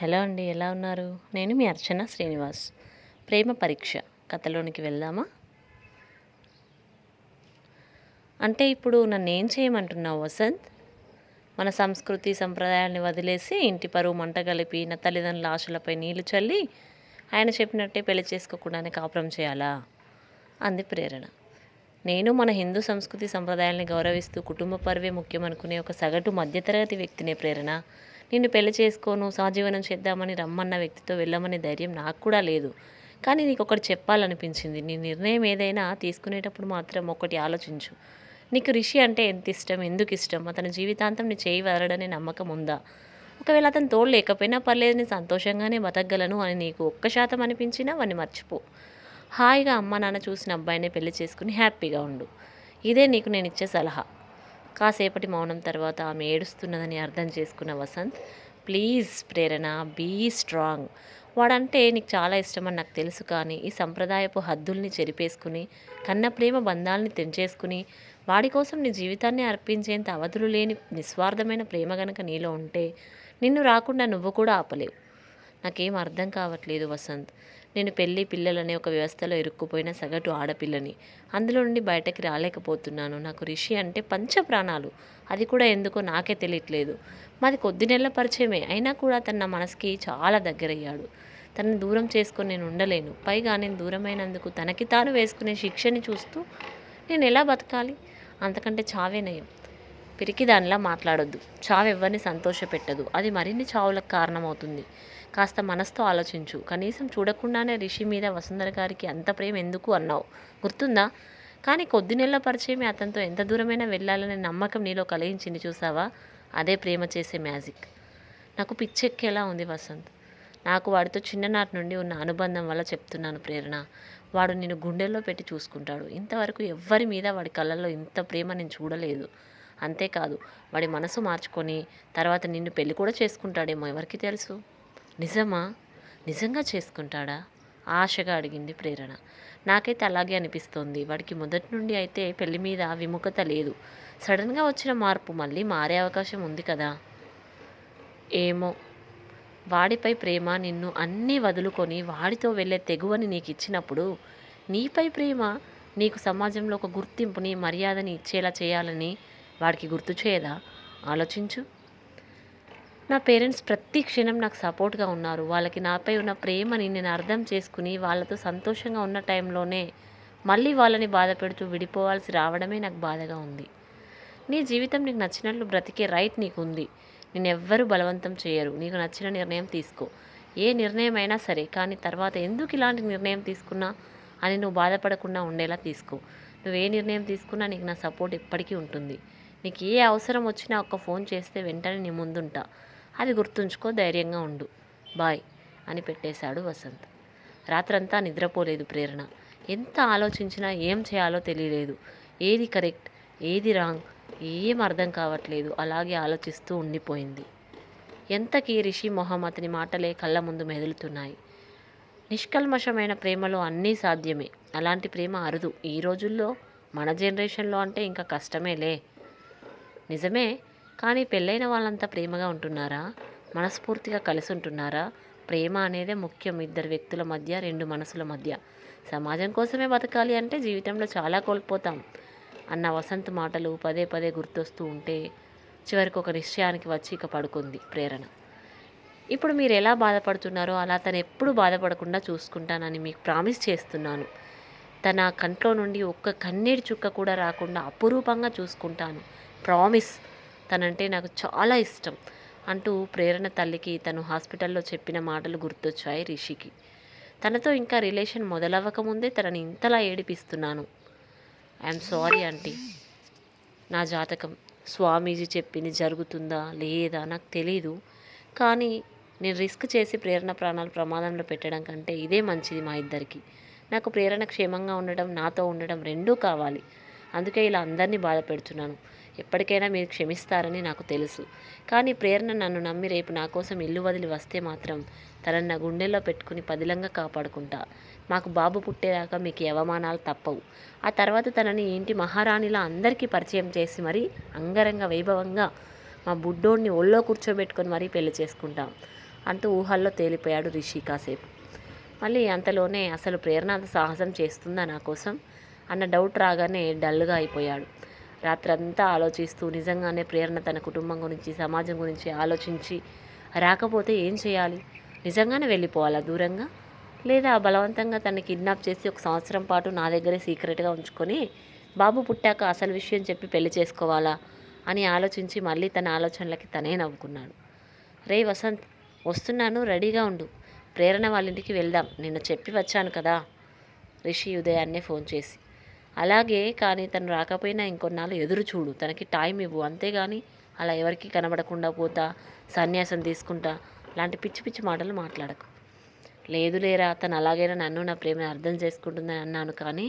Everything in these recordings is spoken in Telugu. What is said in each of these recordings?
హలో అండి, ఎలా ఉన్నారు? నేను మీ అర్చన శ్రీనివాస్. ప్రేమ పరీక్ష కథలోనికి వెళ్దామా? అంటే ఇప్పుడు నన్ను ఏం చేయమంటున్నావు వసంత్? మన సంస్కృతి సంప్రదాయాల్ని వదిలేసి ఇంటి పరువు మంట కలిపి నా తల్లిదండ్రుల ఆశలపై నీళ్లు చల్లి ఆయన చెప్పినట్టే పెళ్లి చేసుకోకుండానే కాపురం చేయాలా? అంది ప్రేరణ. నేను మన హిందూ సంస్కృతి సంప్రదాయాల్ని గౌరవిస్తూ కుటుంబ పరువే ముఖ్యమనుకునే ఒక సగటు మధ్యతరగతి వ్యక్తినే ప్రేరణ. నిన్ను పెళ్లి చేసుకోను, సహజీవనం చేద్దామని రమ్మన్న వ్యక్తితో వెళ్ళమనే ధైర్యం నాకు కూడా లేదు. కానీ నీకు ఒకటి చెప్పాలనిపించింది. నీ నిర్ణయం ఏదైనా తీసుకునేటప్పుడు మాత్రం ఒకటి ఆలోచించు. నీకు రిషి అంటే ఎంత ఇష్టం, ఎందుకు ఇష్టం? అతని జీవితాంతం నీ చేయి వదలడనే నమ్మకం ఉందా? ఒకవేళ అతను తోడు లేకపోయినా పర్లేదు, నేను సంతోషంగానే బతకగలను అని నీకు 1% అనిపించినా వాడిని మర్చిపో. హాయిగా అమ్మ నాన్న చూసిన అబ్బాయినే పెళ్లి చేసుకుని హ్యాపీగా ఉండు. ఇదే నీకు నేను ఇచ్చే సలహా. కాసేపటి మౌనం తర్వాత ఆమె ఏడుస్తున్నదని అర్థం చేసుకున్న Vasant, please Prerana, be strong. వాడంటే నీకు చాలా ఇష్టమని నాకు తెలుసు, కానీ ఈ సంప్రదాయపు హద్దుల్ని చెరిపేసుకుని కన్న ప్రేమ బంధాలని తెంచేసుకుని వాడి కోసం నీ జీవితాన్ని అర్పించేంత అవధులు లేని నిస్వార్థమైన ప్రేమ గనక నీలో ఉంటే నిన్ను రాకుండా నువ్వు కూడా ఆపలేవు. నాకేం అర్థం కావట్లేదు వసంత్. నేను పెళ్ళి పిల్లలనే ఒక వ్యవస్థలో ఇరుక్కుపోయిన సగటు ఆడపిల్లని. అందులో నుండి బయటకి రాలేకపోతున్నాను. నాకు రిషి అంటే పంచ ప్రాణాలు. అది కూడా ఎందుకో నాకే తెలియట్లేదు. మాది కొద్ది నెలల పరిచయమే, అయినా కూడా తన నా మనసుకి చాలా దగ్గరయ్యాడు. తనని దూరం చేసుకొని నేను ఉండలేను. పైగా నేను దూరమైనందుకు తనకి తాను వేసుకునే శిక్షని చూస్తూ నేను ఎలా బతకాలి? అంతకంటే చావే నయం. పిరికి దానిలా మాట్లాడొద్దు. చావు ఎవరిని సంతోషపెట్టదు. అది మరిన్ని చావులకు కారణమవుతుంది. కాస్త మనసుతో ఆలోచించు. కనీసం చూడకుండానే రిషి మీద వసుంధర గారికి అంత ప్రేమ ఎందుకు అన్నావు, గుర్తుందా? కానీ కొద్ది నెలల పరిచయమే అతనితో ఎంత దూరమైనా వెళ్ళాలనే నమ్మకం నీలో కలిగించింది, చూసావా? అదే ప్రేమ చేసే మ్యాజిక్. నాకు పిచ్చెక్కేలా ఉంది వసంత్. నాకు వాడితో చిన్ననాటి నుండి ఉన్న అనుబంధం వల్ల చెప్తున్నాను ప్రేరణ. వాడు నిన్ను గుండెల్లో పెట్టి చూసుకుంటాడు. ఇంతవరకు ఎవ్వరి మీద వాడి కళ్ళల్లో ఇంత ప్రేమ నేను చూడలేదు. అంతేకాదు, వాడి మనసు మార్చుకొని తర్వాత నిన్ను పెళ్లి కూడా చేసుకుంటాడేమో, ఎవరికి తెలుసు? నిజమా? నిజంగా చేసుకుంటాడా? ఆశగా అడిగింది ప్రేరణ. నాకైతే అలాగే అనిపిస్తోంది. వాడికి మొదటి నుండి అయితే పెళ్లి మీద విముఖత లేదు. సడన్గా వచ్చిన మార్పు మళ్ళీ మారే అవకాశం ఉంది కదా? ఏమో. వాడిపై ప్రేమ నిన్ను అన్నీ వదులుకొని వాడితో వెళ్ళే తెగువని నీకు ఇచ్చినప్పుడు నీపై ప్రేమ నీకు సమాజంలో ఒక గుర్తింపుని, మర్యాదని ఇచ్చేలా చేయాలని వాడికి గుర్తు చేయదా? ఆలోచించు. నా పేరెంట్స్ ప్రతి క్షణం నాకు సపోర్ట్గా ఉన్నారు. వాళ్ళకి నాపై ఉన్న ప్రేమని నేను అర్థం చేసుకుని వాళ్ళతో సంతోషంగా ఉన్న టైంలోనే మళ్ళీ వాళ్ళని బాధ పెడుతూ విడిపోవాల్సి రావడమే నాకు బాధగా ఉంది. నీ జీవితం నీకు నచ్చినట్లు బ్రతికే రైట్ నీకు ఉంది. నేనెవ్వరూ బలవంతం చేయరు. నీకు నచ్చిన నిర్ణయం తీసుకో. ఏ నిర్ణయం అయినా సరే, కానీ తర్వాత ఎందుకు ఇలాంటి నిర్ణయం తీసుకున్నా అని నువ్వు బాధపడకుండా ఉండేలా తీసుకో. నువ్వే నిర్ణయం తీసుకున్నా నీకు నా సపోర్ట్ ఎప్పటికీ ఉంటుంది. నీకు ఏ అవసరం వచ్చినా ఒక్క ఫోన్ చేస్తే వెంటనే నీ ముందుంటా. అది గుర్తుంచుకో, ధైర్యంగా ఉండు. బాయ్ అని పెట్టేశాడు వసంత్. రాత్రంతా నిద్రపోలేదు ప్రేరణ. ఎంత ఆలోచించినా ఏం చేయాలో తెలియలేదు. ఏది కరెక్ట్, ఏది రాంగ్ ఏం అర్థం కావట్లేదు. అలాగే ఆలోచిస్తూ ఉండిపోయింది. ఎంతకీ రిషి మొహం, అతని మాటలే కళ్ళ ముందు మెదులుతున్నాయి. నిష్కల్మషమైన ప్రేమలో అన్నీ సాధ్యమే. అలాంటి ప్రేమ అరుదు. ఈ రోజుల్లో మన జనరేషన్లో అంటే ఇంకా కష్టమేలే. నిజమే. కానీ పెళ్ళైన వాళ్ళంతా ప్రేమగా ఉంటున్నారా? మనస్ఫూర్తిగా కలిసి ఉంటున్నారా? ప్రేమ అనేదే ముఖ్యం. ఇద్దరు వ్యక్తుల మధ్య, రెండు మనసుల మధ్య. సమాజం కోసమే బతకాలి అంటే జీవితంలో చాలా కోల్పోతాం అన్న వసంత్ మాటలు పదే పదే గుర్తొస్తూ ఉంటే చివరికి ఒక నిశ్చయానికి వచ్చి ఇక పడుకుంది ప్రేరణ. ఇప్పుడు మీరు ఎలా బాధపడుతున్నారో అలా తను ఎప్పుడు బాధపడకుండా చూసుకుంటానని మీకు ప్రామిస్ చేస్తున్నాను. తన కంట్లో నుండి ఒక్క కన్నీటి చుక్క కూడా రాకుండా అపురూపంగా చూసుకుంటాను, ప్రామిస్. తనంటే నాకు చాలా ఇష్టం అంటూ ప్రేరణ తల్లికి తను హాస్పిటల్లో చెప్పిన మాటలు గుర్తొచ్చాయి రిషికి. తనతో ఇంకా రిలేషన్ మొదలవ్వకముందే తనని ఇంతలా ఏడిపిస్తున్నాను. I'm sorry aunty. నా జాతకం స్వామీజీ చెప్పింది జరుగుతుందా లేదా నాకు తెలీదు, కానీ నేను రిస్క్ చేసి ప్రేరణ ప్రాణాలు ప్రమాదంలో పెట్టడం కంటే ఇదే మంచిది మా ఇద్దరికి. నాకు ప్రేరణ క్షేమంగా ఉండడం, నాతో ఉండడం రెండూ కావాలి. అందుకే ఇలా అందరినీ బాధ పెడుతున్నాను. ఎప్పటికైనా మీరు క్షమిస్తారని నాకు తెలుసు. కానీ ప్రేరణ నన్ను నమ్మి రేపు నా కోసం ఇల్లు వదిలి వస్తే మాత్రం తనని నా గుండెల్లో పెట్టుకుని పదిలంగా కాపాడుకుంటా. మాకు బాబు పుట్టేదాకా మీకు అవమానాలు తప్పవు. ఆ తర్వాత తనని ఇంటి మహారాణిలా అందరికీ పరిచయం చేసి మరీ అంగరంగ వైభవంగా మా బుడ్డోడిని ఒళ్ళో కూర్చోబెట్టుకొని మరీ పెళ్లి చేసుకుంటాం. అంటూ ఊహల్లో తేలిపోయాడు రిషి కాసేపు. మళ్ళీ అంతలోనే అసలు ప్రేరణ అంత సాహసం చేస్తుందా నా కోసం అన్న డౌట్ రాగానే డల్గా అయిపోయాడు. రాత్రంతా ఆలోచిస్తూ నిజంగానే ప్రేరణ తన కుటుంబం గురించి, సమాజం గురించి ఆలోచించి రాకపోతే ఏం చేయాలి? నిజంగానే వెళ్ళిపోవాలా దూరంగా? లేదా బలవంతంగా తనని కిడ్నాప్ చేసి 1 సంవత్సరం పాటు నా దగ్గరే సీక్రెట్గా ఉంచుకొని బాబు పుట్టాక అసలు విషయం చెప్పి పెళ్లి చేసుకోవాలా అని ఆలోచించి మళ్ళీ తన ఆలోచనలకి తనే నవ్వుకున్నాడు. రే వసంత్, వస్తున్నాను, రెడీగా ఉండు. ప్రేరణ వాళ్ళ ఇంటికి వెళ్దాం, నిన్న చెప్పి వచ్చాను కదా రిషి ఉదయాన్నే ఫోన్ చేసి. అలాగే, కానీ తను రాకపోయినా ఇంకొన్నాళ్ళు ఎదురు చూడు, తనకి టైం ఇవ్వు, అంతేగాని అలా ఎవరికి కనబడకుండా పోతా, సన్యాసం తీసుకుంటా లాంటి పిచ్చి పిచ్చి మాటలు మాట్లాడకు. లేదు లేరా, తను అలాగైనా నన్ను నా ప్రేమను అర్థం చేసుకుంటుందని అన్నాను, కానీ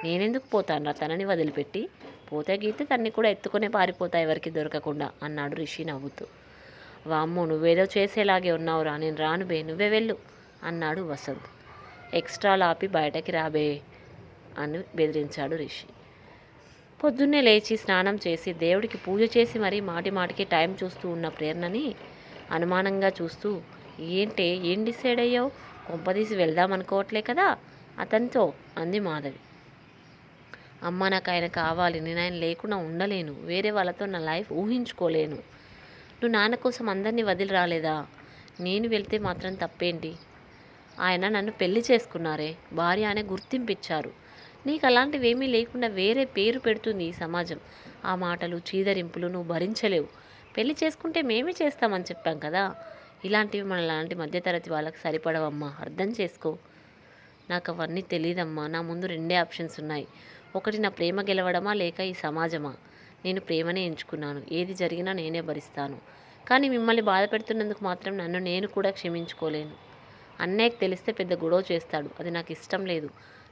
నేనెందుకు పోతాను తనని వదిలిపెట్టి? పోతే గీతే తన్ని కూడా ఎత్తుకునే పారిపోతా ఎవరికి దొరకకుండా అన్నాడు రిషి నవ్వుతూ. వామ్మో, నువ్వేదో చేసేలాగే ఉన్నావురా, నేను రాను బే, నువ్వే వెళ్ళు అన్నాడు వసంత్. ఎక్స్ట్రాలు ఆపి బయటకి రాబే అని బెదిరించాడు రిషి. పొద్దున్నే లేచి స్నానం చేసి దేవుడికి పూజ చేసి మరీ మాటి మాటికి టైం చూస్తూ ఉన్న ప్రేరణని అనుమానంగా చూస్తూ, ఏం డిసైడ్ అయ్యావు? కొంపదీసి వెళ్దామనుకోవట్లే కదా అతనితో అంది మాధవి. అమ్మ, నాకు ఆయన కావాలి, నేను ఆయన లేకుండా ఉండలేను, వేరే వాళ్ళతో నా లైఫ్ ఊహించుకోలేను. నువ్వు నాన్న కోసం అందరినీ వదిలి రాలేదా? నేను వెళ్తే మాత్రం తప్పేంటి? ఆయన నన్ను పెళ్లి చేసుకున్నారే, భార్య అనే గుర్తింపిచ్చారు. నీకు అలాంటివేమీ లేకుండా వేరే పేరు పెడుతుంది ఈ సమాజం. ఆ మాటలు, చీదరింపులు నువ్వు భరించలేవు. పెళ్లి చేసుకుంటే మేమే చేస్తామని చెప్పాం కదా. ఇలాంటివి మన లాంటి మధ్యతరగతి వాళ్ళకి సరిపడవమ్మా, అర్థం చేసుకో. నాకు అవన్నీ తెలియదమ్మా. నా ముందు 2 ఆప్షన్స్ ఉన్నాయి. ఒకటి, నా ప్రేమ గెలవడమా, లేక ఈ సమాజమా. నేను ప్రేమనే ఎంచుకున్నాను. ఏది జరిగినా నేనే భరిస్తాను. కానీ మిమ్మల్ని బాధ పెడుతున్నందుకు మాత్రం నన్ను నేను కూడా క్షమించుకోలేను. అన్నయ్యకి తెలిస్తే పెద్ద గొడవ చేస్తాడు, అది నాకు ఇష్టం లేదు.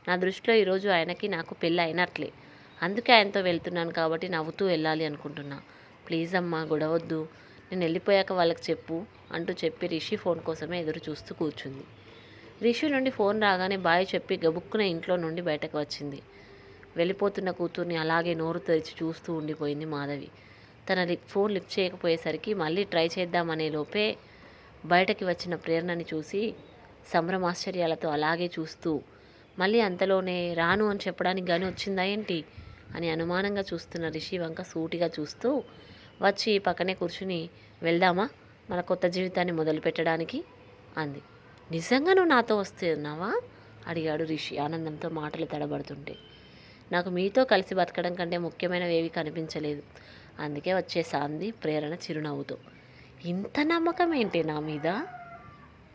నా దృష్టిలో ఈరోజు ఆయనకి నాకు పెళ్ళి అయినట్లే. అందుకే ఆయనతో వెళ్తున్నాను కాబట్టి నవ్వుతూ వెళ్ళాలి అనుకుంటున్నా. ప్లీజ్ అమ్మా, గొడవద్దు. నేను వెళ్ళిపోయాక వాళ్ళకి చెప్పు అంటూ చెప్పి రిషి ఫోన్ కోసమే ఎదురు చూస్తూ కూర్చుంది. రిషి నుండి ఫోన్ రాగానే బాయ్ చెప్పి గబుక్కున ఇంట్లో నుండి బయటకు వచ్చింది. వెళ్ళిపోతున్న కూతుర్ని అలాగే నోరు తెరిచి చూస్తూ ఉండిపోయింది మాధవి. తన ఫోన్ లిఫ్ట్ చేయకపోయేసరికి మళ్ళీ ట్రై చేద్దామనే లోపే బయటకి వచ్చిన ప్రేరణని చూసి సంభ్రమాశ్చర్యాలతో అలాగే చూస్తూ, మళ్ళీ అంతలోనే రాను అని చెప్పడానికి గాని వచ్చిందా ఏంటి అని అనుమానంగా చూస్తున్న రిషి వంక సూటిగా చూస్తూ వచ్చి పక్కనే కూర్చుని, వెళ్దామా మన కొత్త జీవితాన్ని మొదలు పెట్టడానికి అంది. నిజంగా నువ్వు నాతో వస్తున్నావా అడిగాడు రిషి ఆనందంతో మాటలు తడబడుతుంటే. నాకు మీతో కలిసి బతకడం కంటే ముఖ్యమైనవి ఏవి కనిపించలేదు, అందుకే వచ్చేసా అంది ప్రేరణ చిరునవ్వుతో. ఇంత నమ్మకం ఏంటి నా మీద?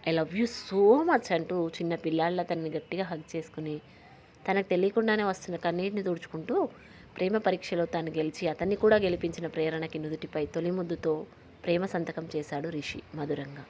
I love you so much అంటూ చిన్న పిల్లాళ్ళ తనని గట్టిగా హగ్ చేసుకుని తనకు తెలియకుండానే వస్తున్న కన్నీటిని తుడుచుకుంటూ ప్రేమ పరీక్షలో తాను గెలిచి అతన్ని కూడా గెలిపించిన ప్రేరణకి నుదుటిపై తొలి ముద్దుతో ప్రేమ సంతకం చేశాడు రిషి మధురంగా.